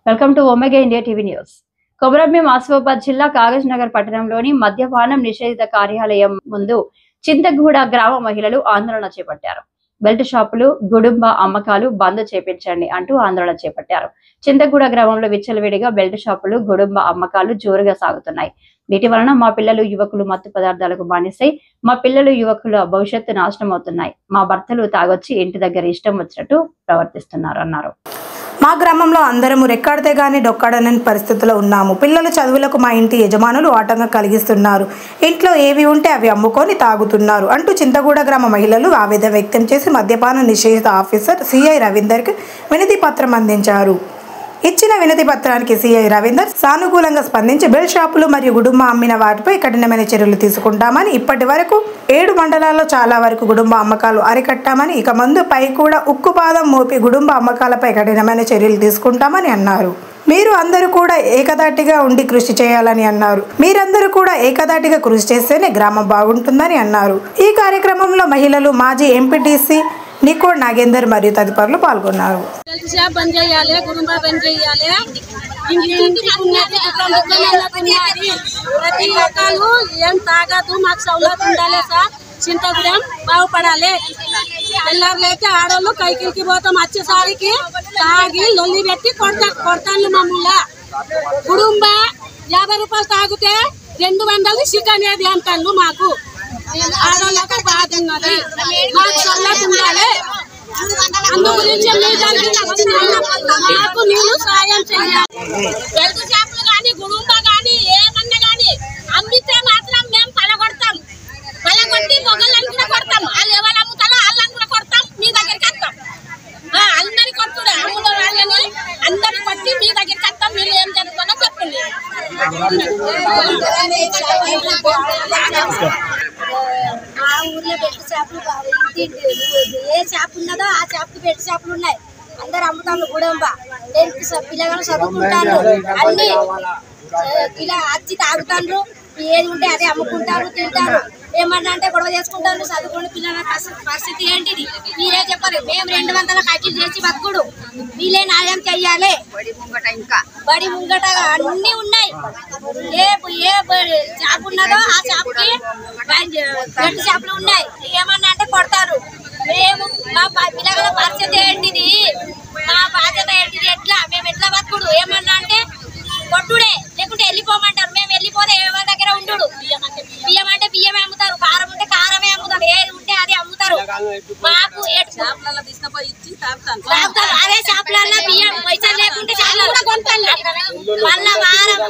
Welcome to Omega India TV news. Komaram Bheem Asifabad జిల్లా కాగజ్ నగర్ పట్టణంలోని మద్యపానం నిషేధిత కార్యాలయం ముందు చింతగూడ గ్రామ మహిళలు ఆందోళన చేపట్టారు. బెల్ట్ షాపులు, గుడుంబ అమ్మకాలు బంద్ చేపించండి అంటూ ఆందోళన చేపట్టారు. చింతగూడ గ్రామంలో విచ్చలవిడిగా బెల్ట్ షాపులు, గుడుంబ అమ్మకాలు జోరుగా సాగుతున్నాయి. వీటి వలన మా పిల్లలు, యువకులు మత్తు పదార్థాలకు బానిసై మా పిల్లలు, యువకుల భవిష్యత్తు నాశనం అవుతున్నాయి. మా భర్తలు తాగొచ్చి ఇంటి దగ్గర ఇష్టం వచ్చినట్టు ప్రవర్తిస్తున్నారు అన్నారు. మా గ్రామంలో అందరము రెక్కాడితే గానీ డొక్కాడనని పరిస్థితిలో ఉన్నాము. పిల్లల చదువులకు మా ఇంటి యజమానులు ఆటంకం కలిగిస్తున్నారు. ఇంట్లో ఏవి ఉంటే అవి అమ్ముకొని తాగుతున్నారు అంటూ చింతగూడ గ్రామ మహిళలు ఆవేదన వ్యక్తం చేసి మద్యపాన నిషేధిత ఆఫీసర్ సిఐ రవీందర్కి వినతి పత్రం అందించారు. ఇచ్చిన వినతి పత్రానికి సిఐ రవీందర్ సానుకూలంగా స్పందించి బెల్ట్ షాపులు మరియు గుడుంబ అమ్మిన వాటిపై కఠినమైన చర్యలు తీసుకుంటామని, ఇప్పటి వరకు 7 మండలాల్లో చాలా వరకు గుడుంబ అమ్మకాలు అరికట్టామని, ఇక ముందు పై కూడా ఉక్కుపాదం మోపి గుడుంబ అమ్మకాలపై కఠినమైన చర్యలు తీసుకుంటామని అన్నారు. మీరు అందరూ కూడా ఏకదాటిగా ఉండి కృషి చేయాలని అన్నారు. మీరందరూ కూడా ఏకదాటిగా కృషి చేస్తేనే గ్రామం బాగుంటుందని అన్నారు. ఈ కార్యక్రమంలో మహిళలు, మాజీ ఎంపీటీసీ నికోడ్ నాగేందర్ మరియు తదితరులు పాల్గొన్నారు. చింతగూడెం బాగుపడాలి. తెల్లారులైతే ఆడోళ్ళు కైకిలికి పోతాం, వచ్చేసరికి తాగి లొల్లి పెట్టి కొడతాను మమ్మల్ని. కుటుంబ 50 రూపాయలు తాగితే 200 చికెనేది అంటాను. మాకు ఆడోళ్ళకు బాధ ఉన్నది, మాకు సౌలభ్యం ఉండాలి. అందు గురించి మాకు నీళ్ళు సాయం చేయాలి. బెల్ట్ షాపులు కానీ, గుడుంబ కానీ, ఏమన్నా కానీ అమ్మితే మాత్రం మేము పలగొడతాం. పలగొట్టి మొగళ్ళని కూడా కొడతాం. వాళ్ళు ఎవరు అమ్ముతారో వాళ్ళని కూడా కొడతాం, మీ దగ్గరికి వస్తాం. అందరి కొట్టుడే అమ్ముల వాళ్ళని అందరు కొట్టి మీ దగ్గరికి వస్తాం. మీరు ఏం జరుగుతుందో చెప్పండి. మా ఊర్లో బెల్ట్ షాపులు ఏ షాప్ ఉన్నదో ఆ షాప్కి బెల్ట్ షాపులు ఉన్నాయి. అందరు అమ్ముతాను. గుడంబ పిల్లగాళ్ళు చదువుకుంటారు, అన్ని ఇలా వచ్చి తాగుతారు. ఏది ఉంటే అదే అమ్ముకుంటారు, తింటారు. ఏమన్నా అంటే గొడవ చేసుకుంటారు. చదువుకుని పిల్లల పరిస్థితి ఏంటిది మీరే చెప్పాలి. మేము 200 కట్టీలు చేసి బతుకుడు, వీళ్ళే న్యాయం చెయ్యాలి. బడి ముంగట అన్ని ఉన్నాయి. ఏ షాప్ ఉన్నదో ఆ షాప్కి బెల్ట్ షాపులు ఉన్నాయి. ఏమన్నా అంటే కొడతారు. మేము మా పిల్లల పరిస్థితి ఏంటిది, మా బాధ్యత ఏంటిది, ఎట్లా మేము ఎట్లా బతుకుడు. ఏమన్నా అంటే కొట్టుడే, లేకుంటే వెళ్ళిపోమంటారు. మేము వెళ్ళిపోతే ఎవరి దగ్గర ఉండు. బియ్యం అంటే బియ్యమే అమ్ముతారు, కారం ఉంటే కారమే అమ్ముతారు, ఏది ఉంటే అది అమ్ముతారు. మాకు అదే షాపులలో బియ్యం పైసలు లేకుంటే మళ్ళా వారం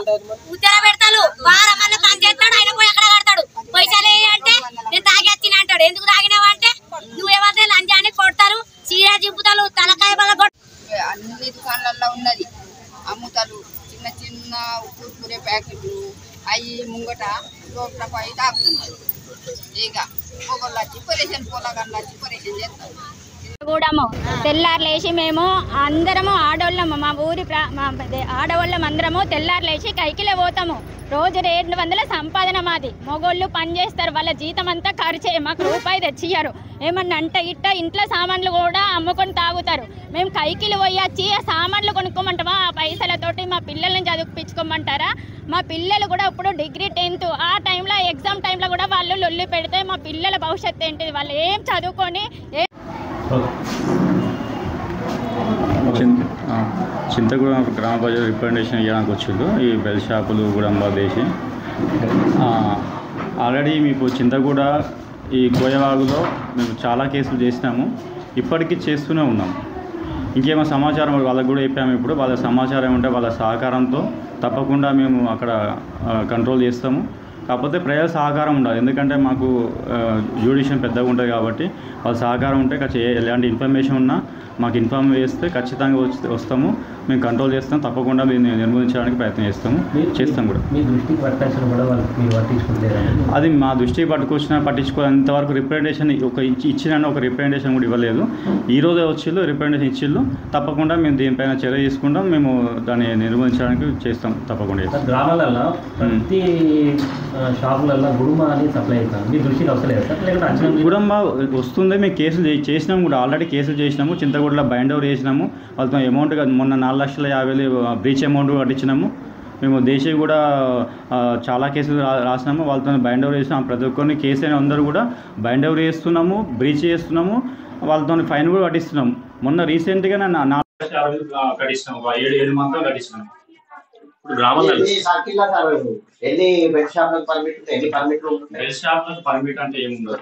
ఉత్తర పెడతాడు. వారం మళ్ళీ పని చేస్తాడు. ఆయన పోయి ఎక్కడ కడతాడు. పైసలు అంటే నేను తాగి వచ్చిన అంటాడు. ఎందుకు తాగినావు అంటే నువ్వేమంటే లంచాన్ని కొడతారు, చీర చింపుతారు, తలకాయ బల అన్ని దుకాణాలలో ఉన్నది అమ్ముతారు. చిన్న చిన్న కుర్కురే ప్యాకెట్లు అవి ముంగట రోడ్ల పై తాగుతున్నారు. ఇక పొగలు వచ్చి పొరేషన్ పొలగల్లు వచ్చి పొరేషన్ చేస్తారు. తెల్లారు లేచి మేము అందరము ఆడవాళ్ళం, మా ఊరి ఆడవాళ్ళం అందరము తెల్లారు లేచి కైకిలే పోతాము. రోజు 200 సంపాదన మాది. మగోళ్ళు పని చేస్తారు, వాళ్ళ జీతం అంతా ఖర్చే, మాకు రూపాయి తెచ్చియ్యారు. ఏమన్నా అంటే ఇంట్లో సామాన్లు కూడా అమ్ముకొని తాగుతారు. మేము కైకిలు పోయొచ్చి ఆ సామాన్లు కొనుక్కోమంటామా? ఆ పైసలతోటి మా పిల్లల్ని చదివించుకోమంటారా? మా పిల్లలు కూడా ఇప్పుడు డిగ్రీ 10th ఆ టైంలో, ఎగ్జామ్ టైంలో కూడా వాళ్ళు లొల్లి పెడితే మా పిల్లల భవిష్యత్తు ఏంటిది? వాళ్ళు ఏం చదువుకొని చింతగూడ గ్రామ ప్రజలు రిప్రజెంటేషన్ ఇవ్వడానికి వచ్చిండు. ఈ బెల్ట్ షాపులు గుడంబ దేశి ఆల్రెడీ మీకు చింతగూడ ఈ కోయవాగులో మేము చాలా కేసులు చేసినాము, ఇప్పటికీ చేస్తూనే ఉన్నాం. ఇంకేమో సమాచారం వాళ్ళకు కూడా చెప్పాము. ఇప్పుడు వాళ్ళ సమాచారం ఉంటే వాళ్ళ సహకారంతో తప్పకుండా మేము అక్కడ కంట్రోల్ చేస్తాము. కాకపోతే ప్రజల సహకారం ఉండాలి. ఎందుకంటే మాకు జ్యుడిషియల్ పెద్దగా ఉంటుంది కాబట్టి వాళ్ళ సహకారం ఉంటే ఎలాంటి ఇన్ఫర్మేషన్ ఉన్నా మాకు ఇన్ఫార్మ్ చేస్తే ఖచ్చితంగా వస్తాము, మేము కంట్రోల్ చేస్తాం. తప్పకుండా మేము నిర్మూలించడానికి ప్రయత్నం చేస్తాం కూడా. అది మా దృష్టికి పట్టించుకోలేంతవరకు రిప్రజెంటేషన్ ఒక రిప్రజెంటేషన్ కూడా ఇవ్వలేదు. ఈరోజే వచ్చిళ్ళు రిప్రజెంటేషన్ ఇచ్చిళ్ళు. తప్పకుండా మేము దీనిపైన చర్య తీసుకుంటాం. మేము దాన్ని నిర్మూలించడానికి చేస్తాం తప్పకుండా. షాపులలో గుడుంబ అని సప్లై అవుతాను మీ దృష్టికి వస్తలేదు సార్ లేకపోతే అంచనా గుడుంబ వస్తుంది. మేము కేసులు చేసినాము కూడా, ఆల్రెడీ కేసులు చేసినాము. చింతగూడలో బైండ్ ఓవర్ చేసినాము. వాళ్ళతో అమౌంట్ మొన్న 4,50,000 బ్రీచ్ అమౌంట్ కట్టించినాము. మేము దేశీ కూడా చాలా కేసులు రాసినాము. వాళ్ళతో బైండ్ ఓవర్ చేసినాము. ప్రతి ఒక్కరిని కేసు అయిన అందరూ కూడా బైండ్ ఓవర్ చేస్తున్నాము, బ్రీచ్ చేస్తున్నాము. వాళ్ళతో ఫైన్ కూడా కట్టిస్తున్నాము. మొన్న రీసెంట్గా 4,50,000 కట్టించినాము. 7 మంత్రాలు కట్టించినాము. ఇప్పుడు గ్రామాల్లో ఎన్ని బెడ్ షాప్లకు పర్మిట్, ఎన్ని పర్మిట్లు? బెడ్ షాప్లకు పర్మిట్ అంటే ఏముండదు.